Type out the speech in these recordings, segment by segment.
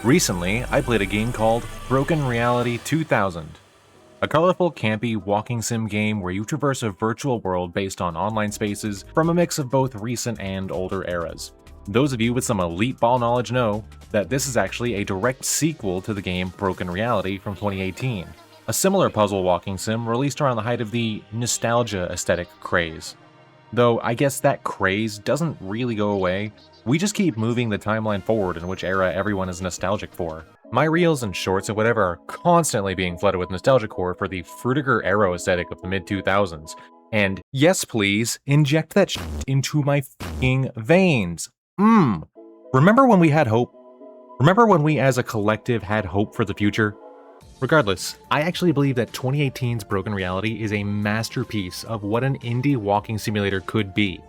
Recently, I played a game called Broken Reality 2000, a colorful, campy walking sim game where you traverse a virtual world based on online spaces from a mix of both recent and older eras. Those of you with some elite ball knowledge know that this is actually a direct sequel to the game Broken Reality from 2018, a similar puzzle walking sim released around the height of the nostalgia aesthetic craze. Though I guess that craze doesn't really go away, we just keep moving the timeline forward in which era everyone is nostalgic for. My reels and shorts and whatever are constantly being flooded with nostalgia core for the Frutiger Arrow aesthetic of the mid-2000s. And yes please, inject that shit into my f***ing veins. Remember when we had hope? Remember when we as a collective had hope for the future? Regardless, I actually believe that 2018's Broken Reality is a masterpiece of what an indie walking simulator could be.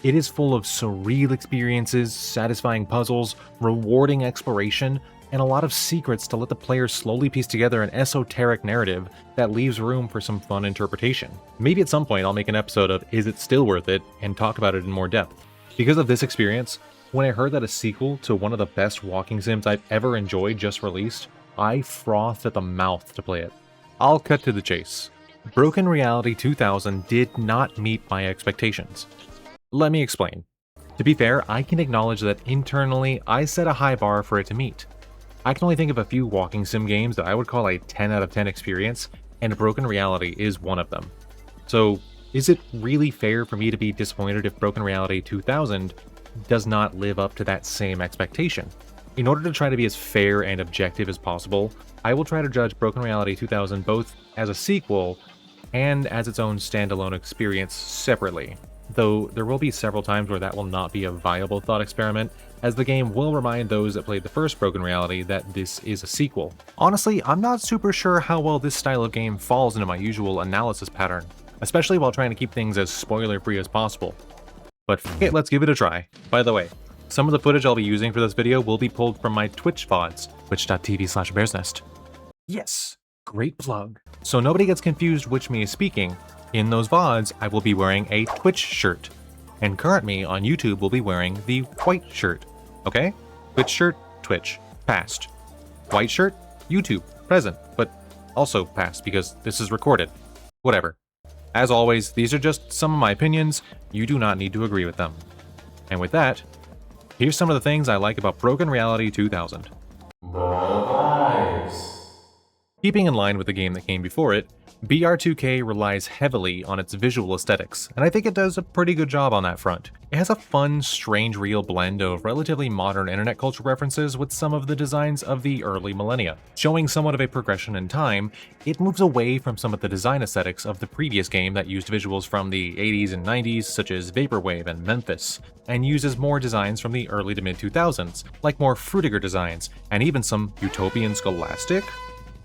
It is full of surreal experiences, satisfying puzzles, rewarding exploration, and a lot of secrets to let the player slowly piece together an esoteric narrative that leaves room for some fun interpretation. Maybe at some point I'll make an episode of Is It Still Worth It and talk about it in more depth. Because of this experience, when I heard that a sequel to one of the best walking sims I've ever enjoyed just released, I frothed at the mouth to play it. I'll cut to the chase. Broken Reality 2000 did not meet my expectations. Let me explain. To be fair, I can acknowledge that internally I set a high bar for it to meet. I can only think of a few walking sim games that I would call a 10 out of 10 experience, and Broken Reality is one of them. So, is it really fair for me to be disappointed if Broken Reality 2000 does not live up to that same expectation? In order to try to be as fair and objective as possible, I will try to judge Broken Reality 2000 both as a sequel and as its own standalone experience separately, though there will be several times where that will not be a viable thought experiment, as the game will remind those that played the first Broken Reality that this is a sequel. Honestly, I'm not super sure how well this style of game falls into my usual analysis pattern, especially while trying to keep things as spoiler-free as possible. But f*** it, let's give it a try. By the way, some of the footage I'll be using for this video will be pulled from my Twitch VODs, twitch.tv/abearsnest. Yes, great plug. So nobody gets confused which me is speaking, in those VODs I will be wearing a Twitch shirt, and current me on YouTube will be wearing the white shirt. Okay? Twitch shirt, Twitch, past. White shirt, YouTube, present, but also past because this is recorded. Whatever. As always, these are just some of my opinions, you do not need to agree with them. And with that, here's some of the things I like about Broken Reality 2000. The vibes. Keeping in line with the game that came before it, BR2K relies heavily on its visual aesthetics, and I think it does a pretty good job on that front. It has a fun, strange, real blend of relatively modern internet culture references with some of the designs of the early millennia. Showing somewhat of a progression in time, it moves away from some of the design aesthetics of the previous game that used visuals from the 80s and 90s, such as Vaporwave and Memphis, and uses more designs from the early to mid-2000s, like more Frutiger designs, and even some utopian scholastic?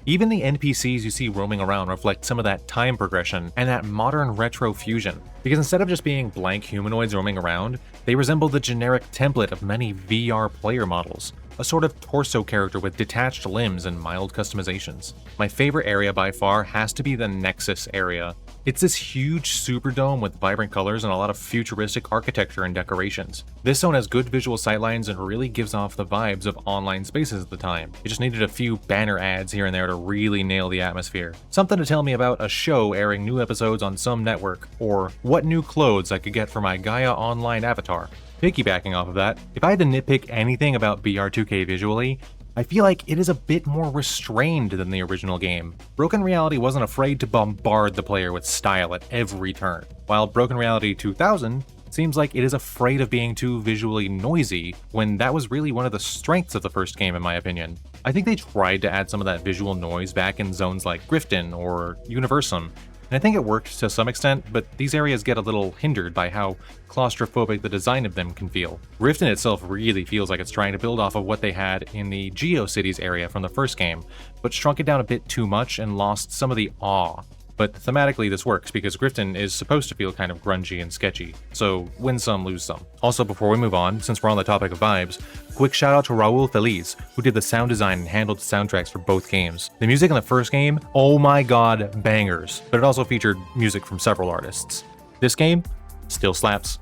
Even the NPCs you see roaming around reflect some of that time progression and that modern retro fusion, because instead of just being blank humanoids roaming around, they resemble the generic template of many VR player models, a sort of torso character with detached limbs and mild customizations. My favorite area by far has to be the Nexus area. It's this huge superdome with vibrant colors and a lot of futuristic architecture and decorations. This zone has good visual sightlines and really gives off the vibes of online spaces at the time. It just needed a few banner ads here and there to really nail the atmosphere. Something to tell me about a show airing new episodes on some network, or what new clothes I could get for my Gaia Online avatar. Piggybacking off of that, if I had to nitpick anything about BR2K visually, I feel like it is a bit more restrained than the original game. Broken Reality wasn't afraid to bombard the player with style at every turn, while Broken Reality 2000 seems like it is afraid of being too visually noisy, when that was really one of the strengths of the first game in my opinion. I think they tried to add some of that visual noise back in zones like Grifton or Universum, and I think it worked to some extent, but these areas get a little hindered by how claustrophobic the design of them can feel. Grifton itself really feels like it's trying to build off of what they had in the GeoCities area from the first game, but shrunk it down a bit too much and lost some of the awe. But thematically this works because Grifton is supposed to feel kind of grungy and sketchy, so win some, lose some. Also, before we move on, since we're on the topic of vibes, quick shout out to Raul Feliz, who did the sound design and handled the soundtracks for both games. The music in the first game, oh my god, bangers, but it also featured music from several artists. This game still slaps.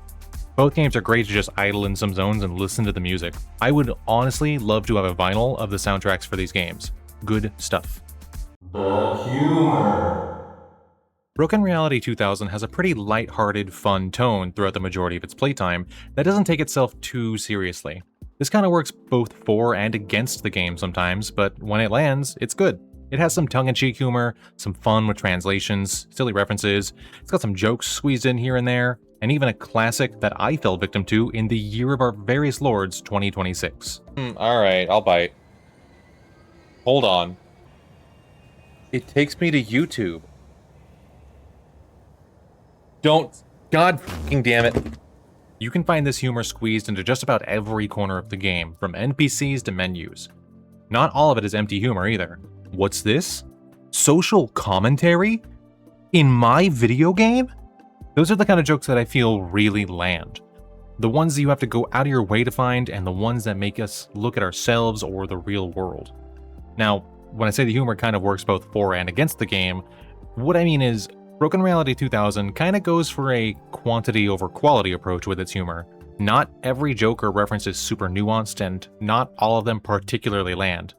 Both games are great to just idle in some zones and listen to the music. I would honestly love to have a vinyl of the soundtracks for these games. Good stuff. The humor. Broken Reality 2000 has a pretty light-hearted, fun tone throughout the majority of its playtime that doesn't take itself too seriously. This kind of works both for and against the game sometimes, but when it lands, it's good. It has some tongue-in-cheek humor, some fun with translations, silly references, it's got some jokes squeezed in here and there, and even a classic that I fell victim to in the Year of Our Various Lords 2026. Alright, I'll bite. Hold on. It takes me to YouTube. Don't. God fucking damn it. You can find this humor squeezed into just about every corner of the game, from NPCs to menus. Not all of it is empty humor either. What's this? Social commentary? In my video game? Those are the kind of jokes that I feel really land. The ones that you have to go out of your way to find, and the ones that make us look at ourselves or the real world. Now, when I say the humor kind of works both for and against the game, what I mean is, Broken Reality 2000 kinda goes for a quantity over quality approach with its humor. Not every joke or reference is super nuanced, and not all of them particularly land.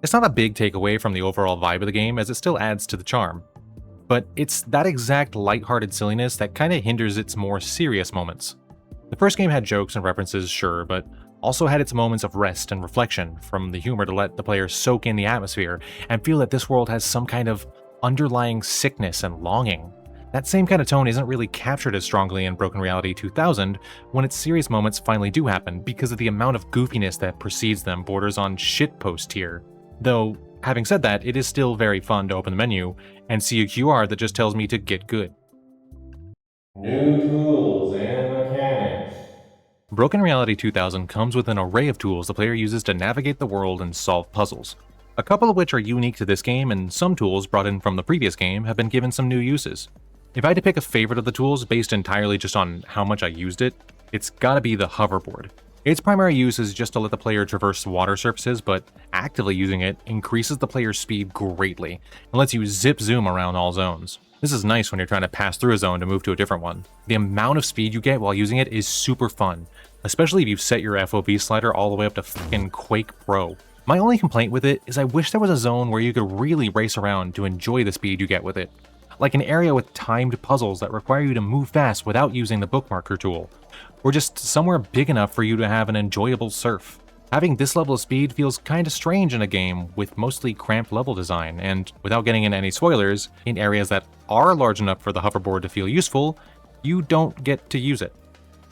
It's not a big takeaway from the overall vibe of the game, as it still adds to the charm. But it's that exact lighthearted silliness that kinda hinders its more serious moments. The first game had jokes and references, sure, but also had its moments of rest and reflection from the humor to let the players soak in the atmosphere and feel that this world has some kind of underlying sickness and longing. That same kind of tone isn't really captured as strongly in Broken Reality 2000 when its serious moments finally do happen because of the amount of goofiness that precedes them borders on shitpost tier. Though, having said that, it is still very fun to open the menu and see a QR that just tells me to get good. New tools and mechanics. Broken Reality 2000 comes with an array of tools the player uses to navigate the world and solve puzzles. A couple of which are unique to this game, and some tools brought in from the previous game have been given some new uses. If I had to pick a favorite of the tools based entirely just on how much I used it, it's gotta be the hoverboard. Its primary use is just to let the player traverse water surfaces, but actively using it increases the player's speed greatly, and lets you zip zoom around all zones. This is nice when you're trying to pass through a zone to move to a different one. The amount of speed you get while using it is super fun, especially if you've set your FOV slider all the way up to fucking Quake Pro. My only complaint with it is I wish there was a zone where you could really race around to enjoy the speed you get with it. Like an area with timed puzzles that require you to move fast without using the bookmarker tool. Or just somewhere big enough for you to have an enjoyable surf. Having this level of speed feels kinda strange in a game with mostly cramped level design, and without getting into any spoilers, in areas that are large enough for the hoverboard to feel useful, you don't get to use it.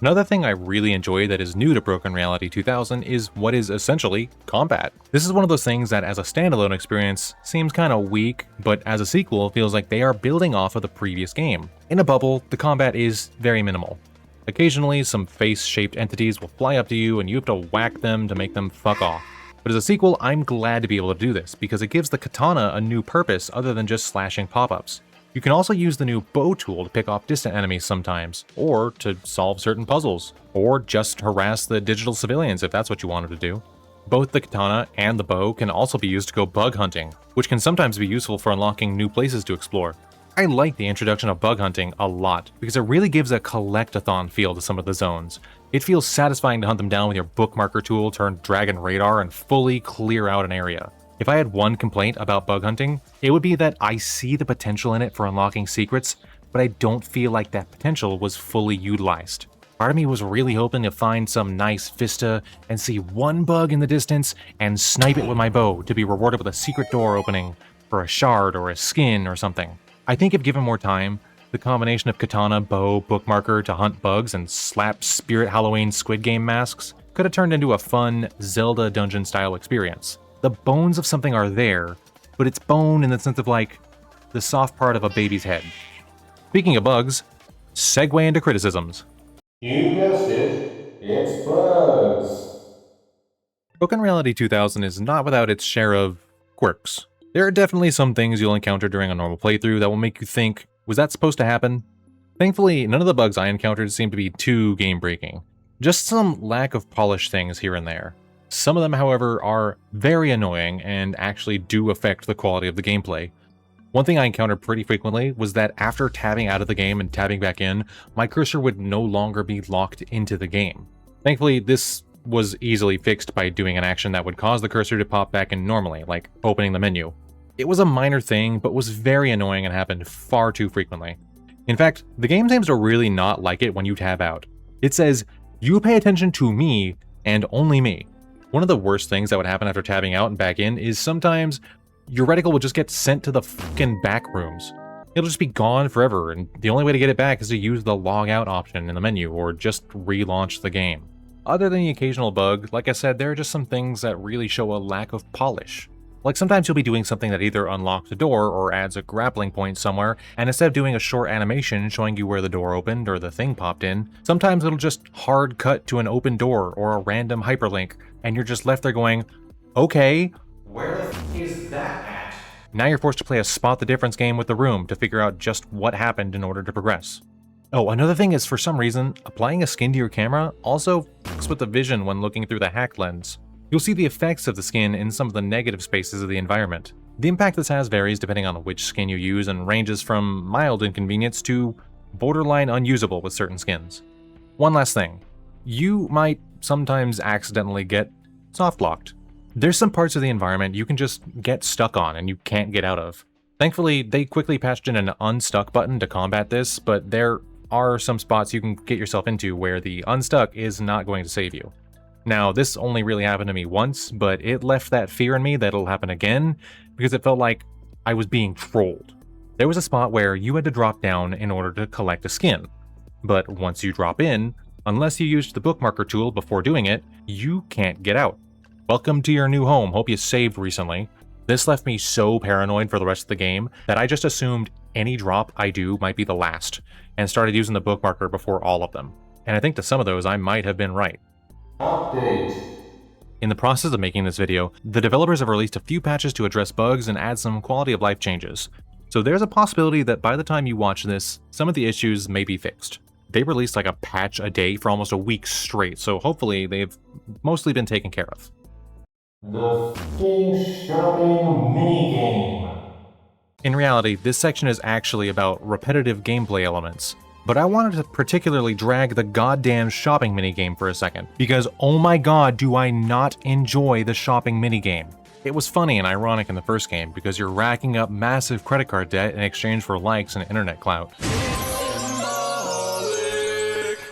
Another thing I really enjoy that is new to Broken Reality 2000 is what is essentially combat. This is one of those things that as a standalone experience seems kinda weak, but as a sequel feels like they are building off of the previous game. In a bubble, the combat is very minimal. Occasionally, some face-shaped entities will fly up to you and you have to whack them to make them fuck off. But as a sequel, I'm glad to be able to do this, because it gives the katana a new purpose other than just slashing pop-ups. You can also use the new bow tool to pick off distant enemies sometimes, or to solve certain puzzles, or just harass the digital civilians if that's what you wanted to do. Both the katana and the bow can also be used to go bug hunting, which can sometimes be useful for unlocking new places to explore. I like the introduction of bug hunting a lot, because it really gives a collect-a-thon feel to some of the zones. It feels satisfying to hunt them down with your bookmarker tool turned dragon radar and fully clear out an area. If I had one complaint about bug hunting, it would be that I see the potential in it for unlocking secrets, but I don't feel like that potential was fully utilized. Part of me was really hoping to find some nice vista and see one bug in the distance and snipe it with my bow to be rewarded with a secret door opening for a shard or a skin or something. I think if given more time, the combination of katana, bow, bookmarker to hunt bugs and slap Spirit Halloween Squid Game masks could have turned into a fun Zelda dungeon-style experience. The bones of something are there, but it's bone in the sense of like, the soft part of a baby's head. Speaking of bugs, segue into criticisms. You guessed it, it's bugs. Broken Reality 2000 is not without its share of quirks. There are definitely some things you'll encounter during a normal playthrough that will make you think, was that supposed to happen? Thankfully, none of the bugs I encountered seem to be too game-breaking. Just some lack of polish things here and there. Some of them, however, are very annoying and actually do affect the quality of the gameplay. One thing I encountered pretty frequently was that after tabbing out of the game and tabbing back in, my cursor would no longer be locked into the game. Thankfully, this was easily fixed by doing an action that would cause the cursor to pop back in normally, like opening the menu. It was a minor thing, but was very annoying and happened far too frequently. In fact, the game seems to really not like it when you tab out. It says, "You pay attention to me and only me." One of the worst things that would happen after tabbing out and back in is sometimes your reticle will just get sent to the fucking back rooms. It'll just be gone forever, and the only way to get it back is to use the log out option in the menu or just relaunch the game. Other than the occasional bug, like I said, there are just some things that really show a lack of polish. Like sometimes you'll be doing something that either unlocks a door or adds a grappling point somewhere, and instead of doing a short animation showing you where the door opened or the thing popped in, sometimes it'll just hard cut to an open door or a random hyperlink, and you're just left there going, okay, where the f is that at? Now you're forced to play a spot the difference game with the room to figure out just what happened in order to progress. Oh, another thing is, for some reason, applying a skin to your camera also fucks with the vision when looking through the hacked lens. You'll see the effects of the skin in some of the negative spaces of the environment. The impact this has varies depending on which skin you use and ranges from mild inconvenience to borderline unusable with certain skins. One last thing. You might sometimes accidentally get soft locked. There's some parts of the environment you can just get stuck on and you can't get out of. Thankfully, they quickly patched in an unstuck button to combat this, but there are some spots you can get yourself into where the unstuck is not going to save you. Now, this only really happened to me once, but it left that fear in me that it'll happen again because it felt like I was being trolled. There was a spot where you had to drop down in order to collect a skin, but once you drop in, unless you used the bookmarker tool before doing it, you can't get out. Welcome to your new home, hope you saved recently. This left me so paranoid for the rest of the game that I just assumed any drop I do might be the last, and started using the bookmarker before all of them. And I think to some of those I might have been right. Update. In the process of making this video, the developers have released a few patches to address bugs and add some quality of life changes. So there's a possibility that by the time you watch this, some of the issues may be fixed. They released like a patch a day for almost a week straight, so hopefully they've mostly been taken care of. The f***ing shopping minigame. In reality, this section is actually about repetitive gameplay elements, but I wanted to particularly drag the goddamn shopping minigame for a second, because oh my god do I not enjoy the shopping minigame. It was funny and ironic in the first game because you're racking up massive credit card debt in exchange for likes and internet clout.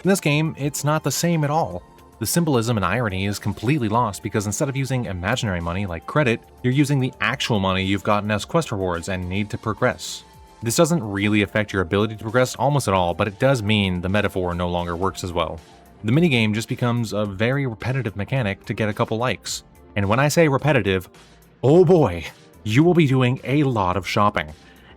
In this game, it's not the same at all. The symbolism and irony is completely lost because instead of using imaginary money like credit, you're using the actual money you've gotten as quest rewards and need to progress. This doesn't really affect your ability to progress almost at all, but it does mean the metaphor no longer works as well. The minigame just becomes a very repetitive mechanic to get a couple likes. And when I say repetitive, oh boy, you will be doing a lot of shopping.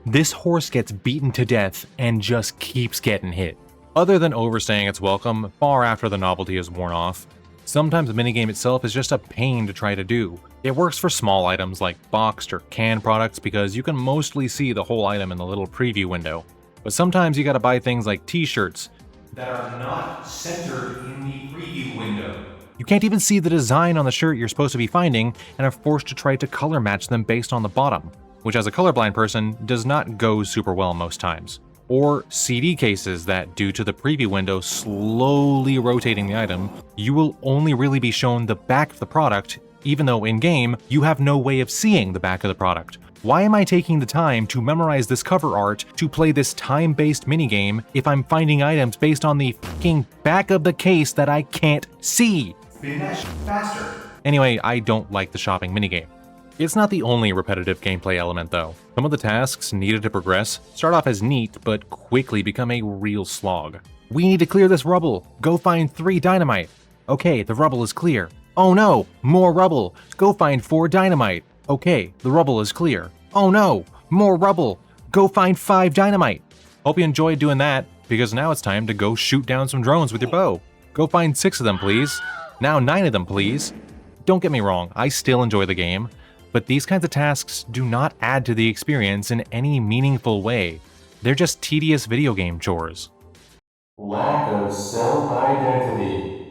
This horse gets beaten to death and just keeps getting hit. Other than overstaying its welcome far after the novelty is worn off, sometimes the minigame itself is just a pain to try to do. It works for small items like boxed or canned products because you can mostly see the whole item in the little preview window. But sometimes you gotta buy things like t-shirts that are not centered in the preview window. You can't even see the design on the shirt you're supposed to be finding and are forced to try to color match them based on the bottom, which as a colorblind person does not go super well most times. Or CD cases that, due to the preview window slowly rotating the item, you will only really be shown the back of the product, even though in-game, you have no way of seeing the back of the product. Why am I taking the time to memorize this cover art to play this time-based minigame if I'm finding items based on the fucking back of the case that I can't see? Spin that shit faster. Anyway, I don't like the shopping minigame. It's not the only repetitive gameplay element though. Some of the tasks needed to progress start off as neat, but quickly become a real slog. We need to clear this rubble. Go find 3 dynamite. Okay, the rubble is clear. Oh no, more rubble. Go find 4 dynamite. Okay, the rubble is clear. Oh no, more rubble. Go find 5 dynamite. Hope you enjoyed doing that, because now it's time to go shoot down some drones with your bow. Go find 6 of them, please. Now 9 of them, please. Don't get me wrong, I still enjoy the game, but these kinds of tasks do not add to the experience in any meaningful way. They're just tedious video game chores. Lack of self-identity.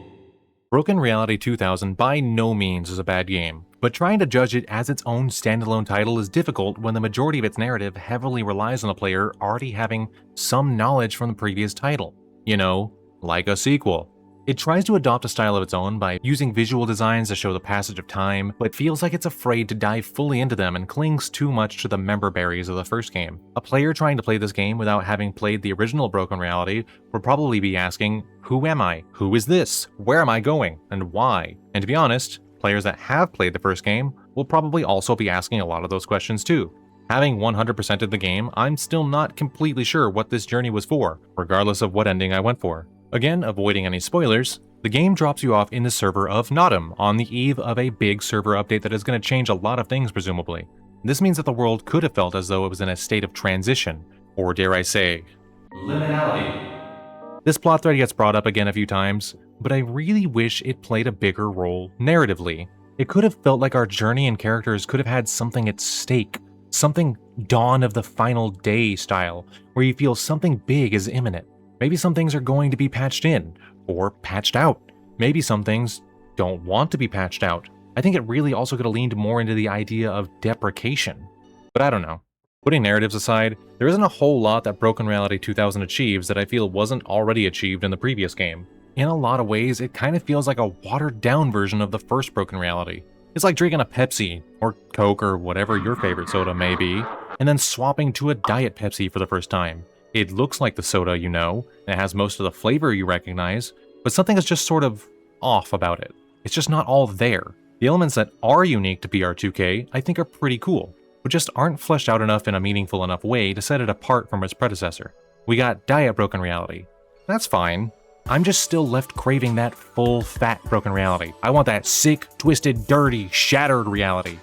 Broken Reality 2000 by no means is a bad game. But trying to judge it as its own standalone title is difficult when the majority of its narrative heavily relies on the player already having some knowledge from the previous title. You know, like a sequel. It tries to adopt a style of its own by using visual designs to show the passage of time, but feels like it's afraid to dive fully into them and clings too much to the member berries of the first game. A player trying to play this game without having played the original Broken Reality would probably be asking, who am I? Who is this? Where am I going? And why? And to be honest, players that have played the first game will probably also be asking a lot of those questions too. Having 100%ed the game, I'm still not completely sure what this journey was for, regardless of what ending I went for. Again, avoiding any spoilers, the game drops you off in the server of Nottam on the eve of a big server update that is going to change a lot of things presumably. This means that the world could have felt as though it was in a state of transition, or dare I say, liminality. This plot thread gets brought up again a few times, but I really wish it played a bigger role narratively. It could have felt like our journey and characters could have had something at stake, something Dawn of the Final Day style, where you feel something big is imminent. Maybe some things are going to be patched in, or patched out. Maybe some things don't want to be patched out. I think it really also could have leaned more into the idea of deprecation. But I don't know. Putting narratives aside, there isn't a whole lot that Broken Reality 2000 achieves that I feel wasn't already achieved in the previous game. In a lot of ways, it kind of feels like a watered-down version of the first Broken Reality. It's like drinking a Pepsi, or Coke, or whatever your favorite soda may be, and then swapping to a Diet Pepsi for the first time. It looks like the soda you know, and it has most of the flavor you recognize, but something is just sort of off about it. It's just not all there. The elements that are unique to BR2K I think are pretty cool, but just aren't fleshed out enough in a meaningful enough way to set it apart from its predecessor. We got Diet Broken Reality. That's fine. I'm just still left craving that full, fat Broken Reality. I want that sick, twisted, dirty, shattered reality.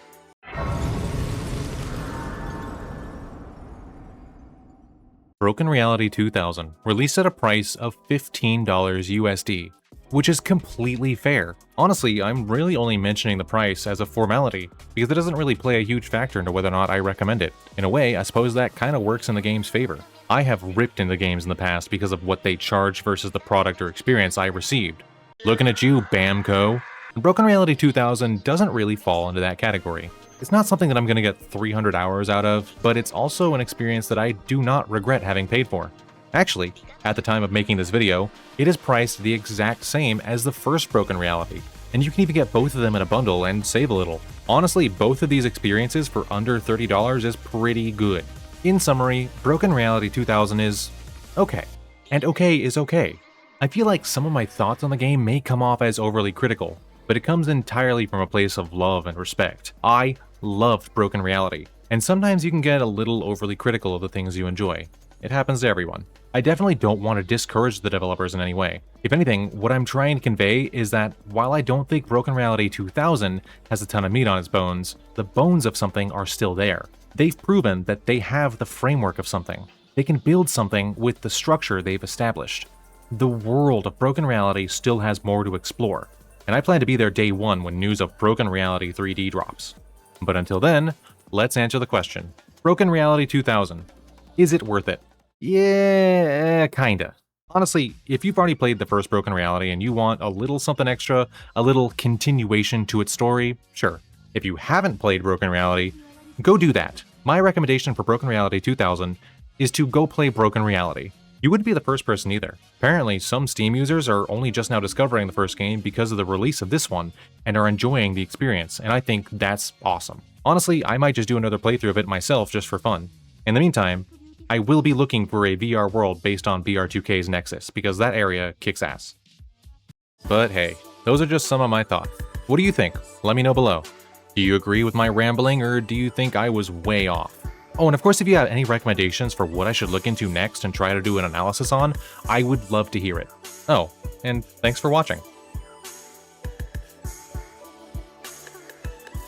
Broken Reality 2000, released at a price of $15 USD, which is completely fair. Honestly, I'm really only mentioning the price as a formality, because it doesn't really play a huge factor into whether or not I recommend it. In a way, I suppose that kind of works in the game's favor. I have ripped into games in the past because of what they charge versus the product or experience I received. Looking at you, Bamco. Broken Reality 2000 doesn't really fall into that category. It's not something that I'm going to get 300 hours out of, but it's also an experience that I do not regret having paid for. Actually, at the time of making this video, it is priced the exact same as the first Broken Reality, and you can even get both of them in a bundle and save a little. Honestly, both of these experiences for under $30 is pretty good. In summary, Broken Reality 2000 is okay, and okay is okay. I feel like some of my thoughts on the game may come off as overly critical, but it comes entirely from a place of love and respect. I loved Broken Reality, and sometimes you can get a little overly critical of the things you enjoy. It happens to everyone. I definitely don't want to discourage the developers in any way. If anything, what I'm trying to convey is that while I don't think Broken Reality 2000 has a ton of meat on its bones, the bones of something are still there. They've proven that they have the framework of something. They can build something with the structure they've established. The world of Broken Reality still has more to explore, and I plan to be there day one when news of Broken Reality 3D drops. But until then, let's answer the question. Broken Reality 2000. Is it worth it? Yeah, kinda. Honestly, if you've already played the first Broken Reality and you want a little something extra, a little continuation to its story, sure. If you haven't played Broken Reality, go do that. My recommendation for Broken Reality 2000 is to go play Broken Reality. You wouldn't be the first person either. Apparently, some Steam users are only just now discovering the first game because of the release of this one and are enjoying the experience, and I think that's awesome. Honestly, I might just do another playthrough of it myself just for fun. In the meantime, I will be looking for a VR world based on BR2K's Nexus, because that area kicks ass. But hey, those are just some of my thoughts. What do you think? Let me know below. Do you agree with my rambling, or do you think I was way off? Oh, and of course, if you have any recommendations for what I should look into next and try to do an analysis on, I would love to hear it. Oh, and thanks for watching.